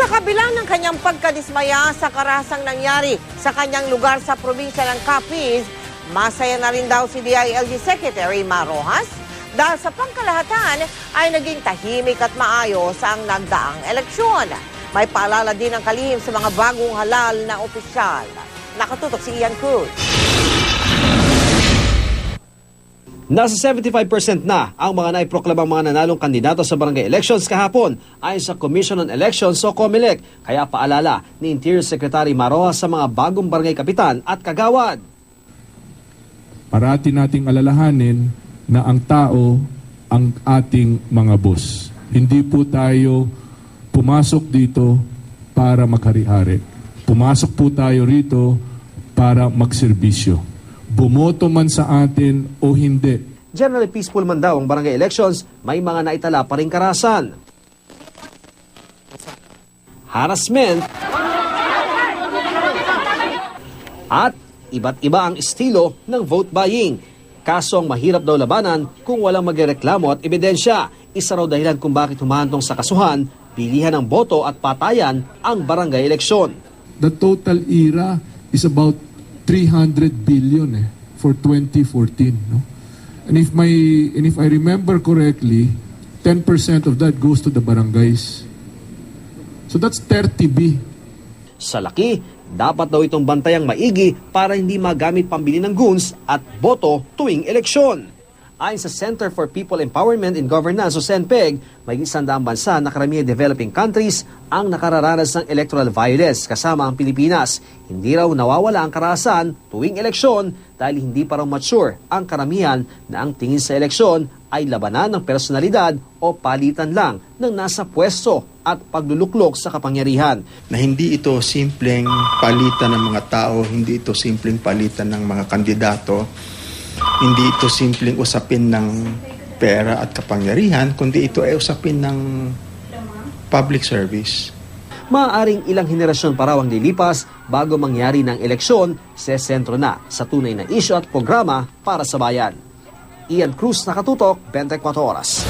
Sa kabila ng kanyang pagkadismaya sa karahasang nangyari sa kanyang lugar sa probinsya ng Capiz, masaya na rin daw si DILG Secretary Mar Rojas dahil sa pangkalahatan ay naging tahimik at maayos ang nagdaang eleksyon. May paalala din ang kalihim sa mga bagong halal na opisyal. Nakatutok si Ian Cruz. Nasa 75% na ang mga naiproklamang mga nanalong kandidato sa barangay elections kahapon ayon sa Commission on Elections o COMELEC. Kaya paalala ni Interior Secretary Mar Rojas sa mga bagong barangay kapitan at kagawad. Parati nating alalahanin na ang tao ang ating mga boss. Hindi po tayo pumasok dito para maghari-hari. Pumasok po tayo rito para magserbisyo. Bumoto man sa atin o hindi. Generally peaceful man daw ang barangay elections, may mga naitala pa ring karahasan. Harassment at iba't iba ang estilo ng vote buying. Kaso ang mahirap daw labanan kung walang magreklamo at ebidensya. Isa raw dahilan kung bakit humahantong sa kasuhan, pilihan ng boto at patayan ang barangay eleksyon. The total era is about 300 billion for 2014, no? And if I remember correctly, 10% of that goes to the barangays. So that's 30B. Sa laki, dapat daw itong bantayang maigi para hindi magamit pambili ng goons at boto tuwing eleksyon. Ayon sa Center for People Empowerment and Governance o CENPEG, may 100 bansa na karamihan developing countries ang nakararanas ng electoral violence kasama ang Pilipinas. Hindi raw nawawala ang karahasan tuwing eleksyon dahil hindi pa raw mature ang karamihan na ang tingin sa eleksyon ay labanan ng personalidad o palitan lang ng nasa pwesto at pagluluklok sa kapangyarihan. Na hindi ito simpleng palitan ng mga tao, hindi ito simpleng palitan ng mga kandidato, hindi ito simpleng usapin ng pera at kapangyarihan, kundi ito ay usapin ng public service. Maaaring ilang henerasyon pa raw ang lilipas bago mangyari ng eleksyon, sesentro na sa tunay na isyu at programa para sa bayan. Ian Cruz, Nakatutok, 24 Oras.